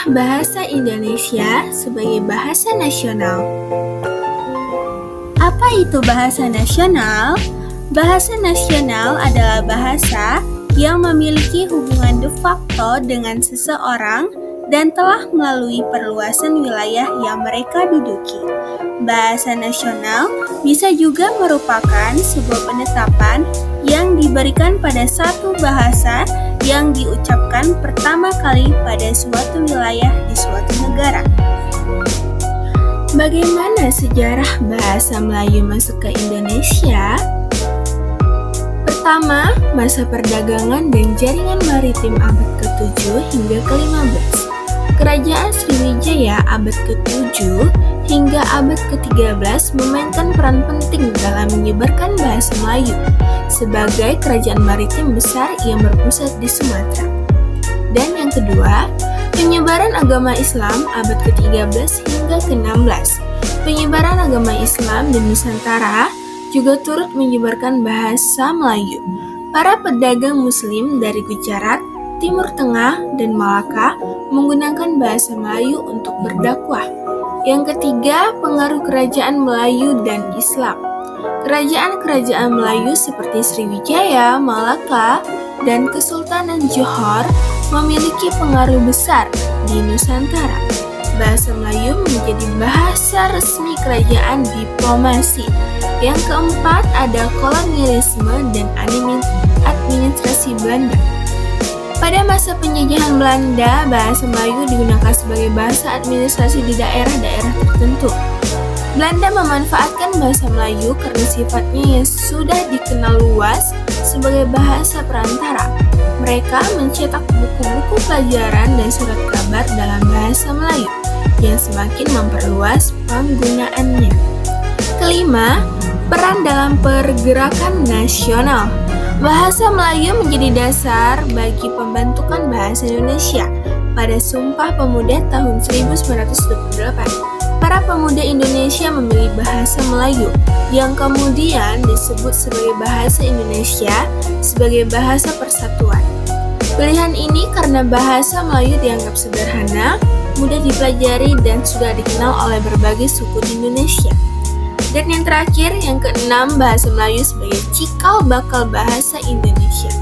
bahasa Indonesia sebagai bahasa nasional. Apa itu bahasa nasional? Bahasa nasional adalah bahasa yang memiliki hubungan de facto dengan seseorang dan telah melalui perluasan wilayah yang mereka duduki. Bahasa nasional bisa juga merupakan sebuah penetapan yang diberikan pada satu bahasa yang diucapkan pertama kali pada suatu wilayah di suatu negara. Bagaimana sejarah bahasa Melayu masuk ke Indonesia? Pertama, masa perdagangan dan jaringan maritim abad ke-7 hingga ke-15. Kerajaan Sriwijaya abad ke-7 hingga abad ke-13 memainkan peran penting dalam menyebarkan bahasa Melayu sebagai kerajaan maritim besar yang berpusat di Sumatera. Dan yang kedua, penyebaran agama Islam abad ke-13 hingga ke-16. Penyebaran agama Islam di Nusantara juga turut menyebarkan bahasa Melayu. Para pedagang Muslim dari Gujarat, Timur Tengah, dan Malaka menggunakan bahasa Melayu untuk berdakwah. Yang ketiga, pengaruh kerajaan Melayu dan Islam. Kerajaan-kerajaan Melayu seperti Sriwijaya, Malaka, dan Kesultanan Johor memiliki pengaruh besar di Nusantara. Bahasa Melayu menjadi bahasa resmi kerajaan diplomasi. Yang keempat, ada kolonialisme dan administrasi Belanda. Pada masa penjajahan Belanda, bahasa Melayu digunakan sebagai bahasa administrasi di daerah-daerah tertentu. Belanda memanfaatkan bahasa Melayu karena sifatnya yang sudah dikenal luas sebagai bahasa perantara. Mereka mencetak buku-buku pelajaran dan surat kabar dalam bahasa Melayu yang semakin memperluas penggunaannya. Kelima, peran dalam pergerakan nasional. Bahasa Melayu menjadi dasar bagi pembentukan bahasa Indonesia. Pada Sumpah Pemuda tahun 1928, para pemuda Indonesia memilih bahasa Melayu, yang kemudian disebut sebagai bahasa Indonesia sebagai bahasa persatuan. Pilihan ini karena bahasa Melayu dianggap sederhana, mudah dipelajari, dan sudah dikenal oleh berbagai suku di Indonesia. Dan yang terakhir, yang keenam, bahasa Melayu sebagai cikal bakal bahasa Indonesia.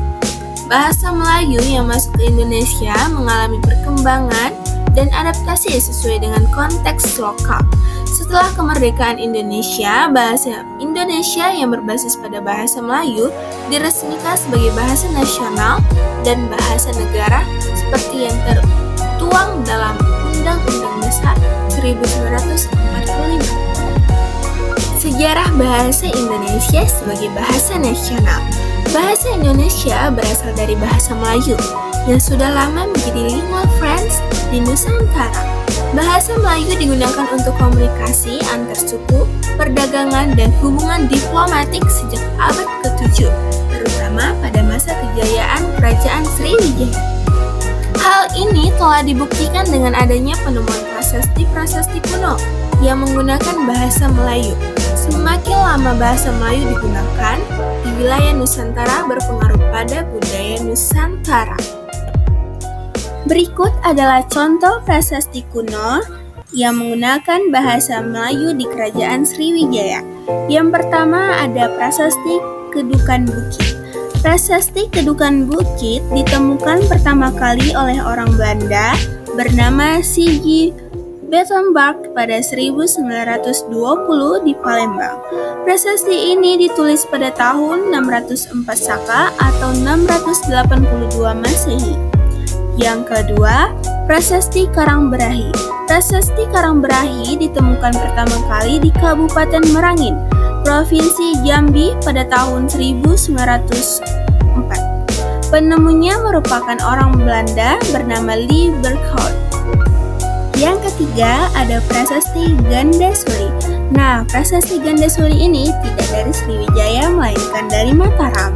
Bahasa Melayu yang masuk ke Indonesia mengalami perkembangan dan adaptasi sesuai dengan konteks lokal. Setelah kemerdekaan Indonesia, bahasa Indonesia yang berbasis pada bahasa Melayu diresmikan sebagai bahasa nasional dan bahasa negara seperti yang tertuang dalam Undang-Undang Dasar 1945. Sejarah bahasa Indonesia sebagai bahasa nasional. Bahasa Indonesia berasal dari bahasa Melayu yang sudah lama menjadi lingua franca di Nusantara. Bahasa Melayu digunakan untuk komunikasi antar suku, perdagangan, dan hubungan diplomatik sejak abad ke-7, terutama pada masa kejayaan Kerajaan Sriwijaya. Hal ini telah dibuktikan dengan adanya penemuan prasasti-prasasti kuno yang menggunakan bahasa Melayu. Semakin lama bahasa Melayu digunakan, di wilayah Nusantara berpengaruh pada budaya Nusantara. Berikut adalah contoh prasasti kuno yang menggunakan bahasa Melayu di Kerajaan Sriwijaya. Yang pertama ada prasasti Kedukan Bukit. Prasasti Kedukan Bukit ditemukan pertama kali oleh orang Belanda bernama Sigi Betonbark pada 1920 di Palembang. Prasasti ini ditulis pada tahun 604 Saka atau 682 Masehi. Yang kedua, Prasasti Karangberahi. Prasasti Karangberahi ditemukan pertama kali di Kabupaten Merangin, Provinsi Jambi pada tahun 1904. Penemunya merupakan orang Belanda bernama Lee Berkhout. Yang ketiga ada Prasasti Gandasuli. Nah, Prasasti Gandasuli ini tidak dari Sriwijaya melainkan dari Mataram.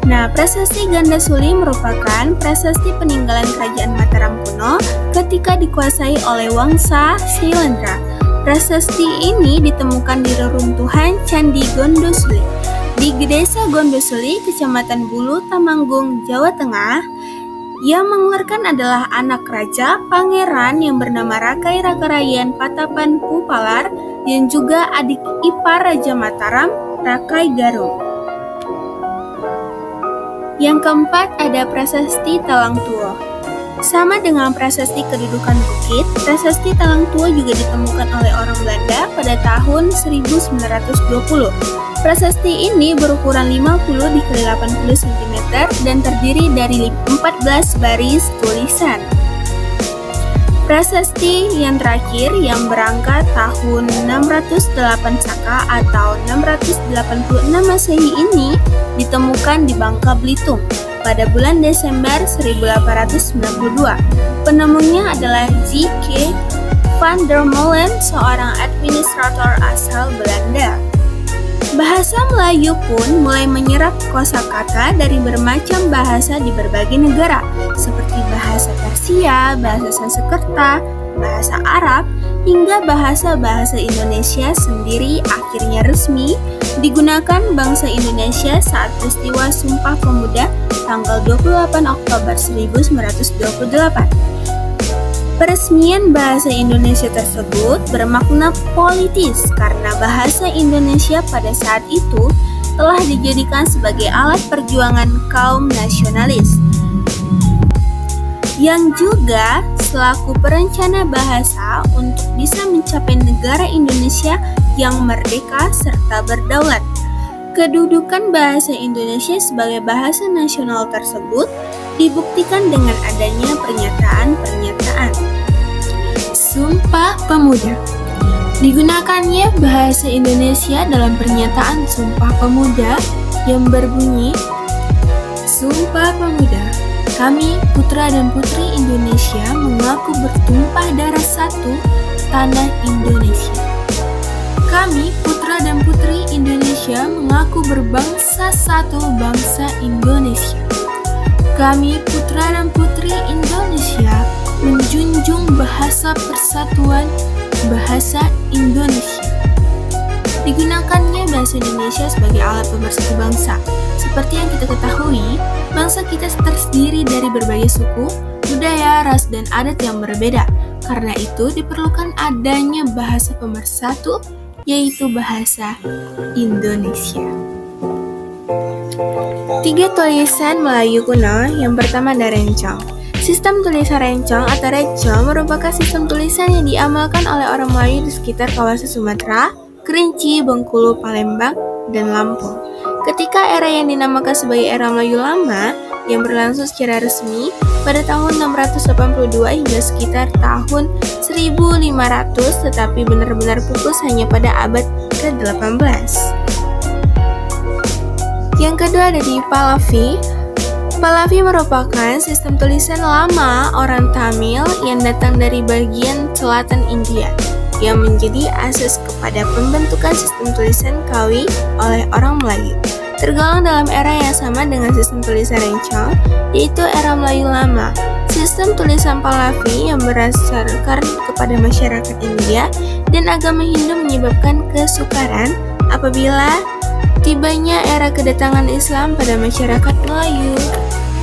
Nah, Prasasti Gandasuli merupakan prasasti peninggalan Kerajaan Mataram kuno ketika dikuasai oleh Wangsa Syailendra. Prasasti ini ditemukan di reruntuhan Candi Gondosuli di Desa Gondosuli, Kecamatan Bulu, Temanggung, Jawa Tengah. Yang mengeluarkan adalah anak raja, pangeran yang bernama Rakai Rakarayan Patapan Pupalar, yang juga adik ipar Raja Mataram, Rakai Garung. Yang keempat ada Prasasti Talang Tuo. Sama dengan prasasti kedudukan bukit, prasasti Talang Tuo juga ditemukan oleh orang Belanda pada tahun 1920. Prasasti ini berukuran 50 x 80 cm dan terdiri dari 14 baris tulisan. Prasasti yang terakhir yang berangkat tahun 608 Saka atau 686 Masehi ini ditemukan di Bangka Belitung pada bulan Desember 1892. Penemunya adalah J.K. van der Molen, seorang administrator asal Belanda. Bahasa Melayu pun mulai menyerap kosakata dari bermacam bahasa di berbagai negara, seperti bahasa Persia, bahasa Sanskerta, bahasa Arab, hingga bahasa-bahasa Indonesia sendiri akhirnya resmi digunakan bangsa Indonesia saat peristiwa Sumpah Pemuda tanggal 28 Oktober 1928. Peresmian bahasa Indonesia tersebut bermakna politis karena bahasa Indonesia pada saat itu telah dijadikan sebagai alat perjuangan kaum nasionalis, yang juga selaku perencana bahasa untuk bisa mencapai negara Indonesia yang merdeka serta berdaulat. Kedudukan bahasa Indonesia sebagai bahasa nasional tersebut dibuktikan dengan adanya pernyataan-pernyataan Sumpah Pemuda. Digunakannya bahasa Indonesia dalam pernyataan Sumpah Pemuda yang berbunyi, Sumpah Pemuda, kami putra dan putri Indonesia mengaku bertumpah darah satu tanah Indonesia. Kami putra dan putri Indonesia mengaku berbangsa satu bangsa Indonesia. Kami putra dan putri Indonesia menjunjung bahasa persatuan bahasa Indonesia. Digunakannya bahasa Indonesia sebagai alat pemersatu bangsa. Seperti yang kita ketahui, bangsa kita terdiri dari berbagai suku, budaya, ras, dan adat yang berbeda. Karena itu diperlukan adanya bahasa pemersatu, yaitu bahasa Indonesia. 3 tulisan Melayu kuno. Yang pertama ada rencong. Sistem tulisan rencong atau reco merupakan sistem tulisan yang diamalkan oleh orang Melayu di sekitar kawasan Sumatera, Kerinci, Bengkulu, Palembang, dan Lampung. Ketika era yang dinamakan sebagai era Melayu Lama yang berlangsung secara resmi pada tahun 682 hingga sekitar tahun 1500, tetapi benar-benar pupus hanya pada abad ke-18. Yang kedua ada di Pahlavi. Pahlavi merupakan sistem tulisan lama orang Tamil yang datang dari bagian selatan India, yang menjadi asas kepada pembentukan sistem tulisan Kawi oleh orang Melayu. Tergolong dalam era yang sama dengan sistem tulisan rencong, yaitu era Melayu Lama. Sistem tulisan Pahlavi yang berdasarkan kepada masyarakat India dan agama Hindu menyebabkan kesukaran apabila tibanya era kedatangan Islam pada masyarakat Melayu.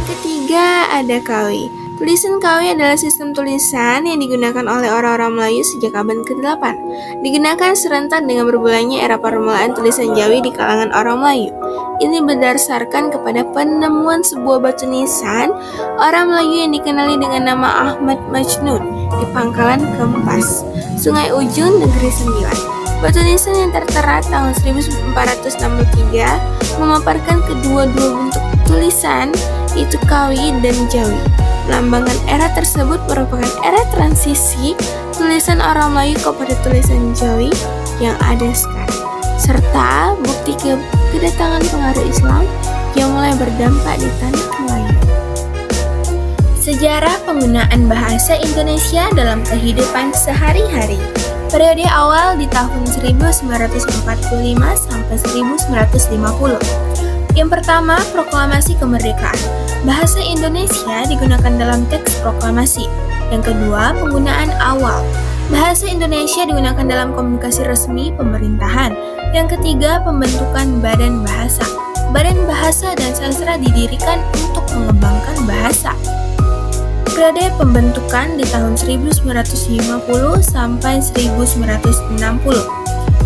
Ketiga ada Kawi. Tulisan Kawi adalah sistem tulisan yang digunakan oleh orang-orang Melayu sejak abad ke-8. Digunakan serentak dengan berbulanya era permulaan tulisan Jawi di kalangan orang Melayu. Ini berdasarkan kepada penemuan sebuah batu nisan orang Melayu yang dikenali dengan nama Ahmad Majnun di Pangkalan Kempas, Sungai Ujung, Negeri Sembilan. Batu nisan yang tertera tahun 1463 memaparkan kedua-dua bentuk tulisan, yaitu Kawi dan Jawi. Melambangkan era tersebut merupakan era transisi tulisan orang Melayu kepada tulisan Jawi yang ada sekarang, serta bukti kedatangan pengaruh Islam yang mulai berdampak di tanah Melayu. Sejarah penggunaan bahasa Indonesia dalam kehidupan sehari-hari. Periode awal di tahun 1945 sampai 1950. Yang pertama, proklamasi kemerdekaan. Bahasa Indonesia digunakan dalam teks proklamasi. Yang kedua, penggunaan awal. Bahasa Indonesia digunakan dalam komunikasi resmi pemerintahan. Yang ketiga, pembentukan badan bahasa. Badan Bahasa dan Sastra didirikan untuk mengembangkan bahasa. Periode pembentukan di tahun 1950 sampai 1960.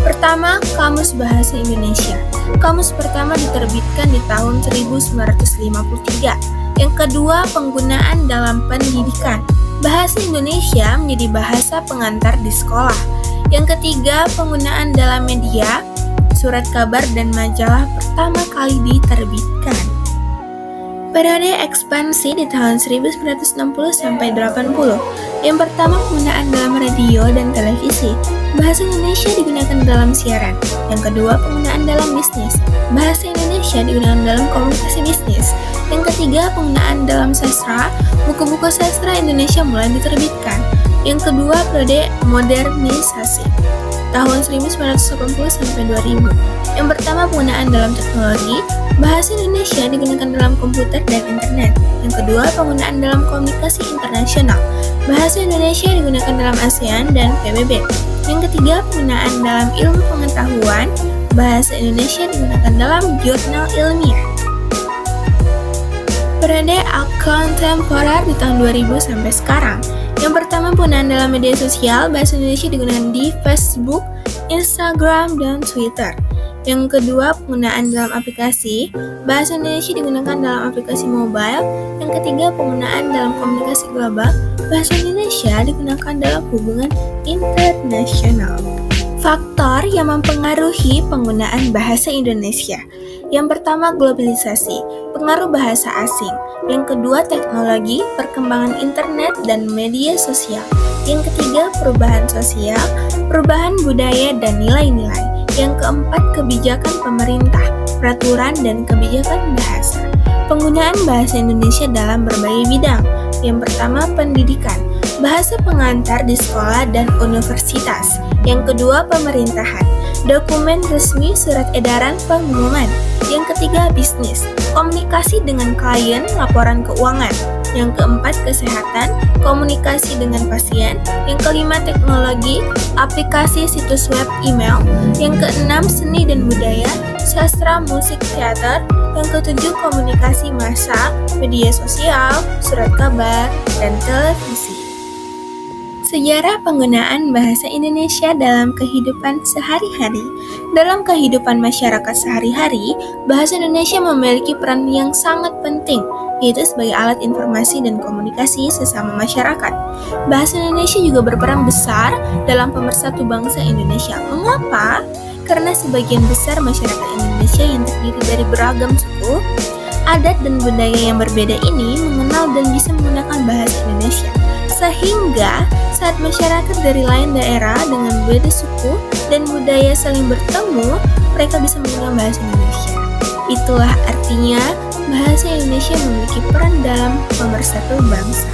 Pertama, Kamus Bahasa Indonesia. Kamus pertama diterbitkan di tahun 1953. Yang kedua, penggunaan dalam pendidikan. Bahasa Indonesia menjadi bahasa pengantar di sekolah. Yang ketiga, penggunaan dalam media. Surat kabar dan majalah pertama kali diterbitkan. Periode ekspansi di tahun 1960 sampai 80. Yang pertama, penggunaan dalam radio dan televisi. Bahasa Indonesia digunakan dalam siaran. Yang kedua, penggunaan dalam bisnis. Bahasa Indonesia digunakan dalam komunikasi bisnis. Yang ketiga, penggunaan dalam sastra. Buku-buku sastra Indonesia mulai diterbitkan. Yang kedua, periode modernisasi. Tahun 1980 sampai 2000. Yang pertama, penggunaan dalam teknologi. Bahasa Indonesia digunakan dalam komputer dan internet. Yang kedua, penggunaan dalam komunikasi internasional. Bahasa Indonesia digunakan dalam ASEAN dan PBB. Yang ketiga, penggunaan dalam ilmu pengetahuan. Bahasa Indonesia digunakan dalam jurnal ilmiah. Periode kontemporer di tahun 2000 sampai sekarang. Yang pertama, penggunaan dalam media sosial. Bahasa Indonesia digunakan di Facebook, Instagram, dan Twitter. Yang kedua, penggunaan dalam aplikasi. Bahasa Indonesia digunakan dalam aplikasi mobile. Yang ketiga, penggunaan dalam komunikasi global. Bahasa Indonesia digunakan dalam hubungan internasional. Faktor yang mempengaruhi penggunaan bahasa Indonesia. Yang pertama, globalisasi, pengaruh bahasa asing. Yang kedua, teknologi, perkembangan internet dan media sosial. Yang ketiga, perubahan sosial, perubahan budaya dan nilai-nilai. Yang keempat, kebijakan pemerintah, peraturan dan kebijakan bahasa. Penggunaan bahasa Indonesia dalam berbagai bidang. Yang pertama, pendidikan, bahasa pengantar di sekolah dan universitas. Yang kedua, pemerintahan, dokumen resmi, surat edaran, pengumuman. Yang ketiga, bisnis, komunikasi dengan klien, laporan keuangan. Yang keempat, kesehatan, komunikasi dengan pasien. Yang kelima, teknologi, aplikasi, situs web, email. Yang keenam, seni dan budaya, sastra, musik, teater. Yang ketujuh, komunikasi massa, media sosial, surat kabar, dan televisi. Sejarah penggunaan bahasa Indonesia dalam kehidupan sehari-hari. Dalam kehidupan masyarakat sehari-hari, bahasa Indonesia memiliki peran yang sangat penting, yaitu sebagai alat informasi dan komunikasi sesama masyarakat. Bahasa Indonesia juga berperan besar dalam pemersatu bangsa Indonesia. Mengapa? Karena sebagian besar masyarakat Indonesia yang terdiri dari beragam suku, adat dan budaya yang berbeda ini mengenal dan bisa menggunakan bahasa Indonesia. Sehingga saat masyarakat dari lain daerah dengan beda suku dan budaya saling bertemu, mereka bisa menggunakan bahasa Indonesia. Itulah artinya bahasa Indonesia memiliki peran dalam pemersatu bangsa.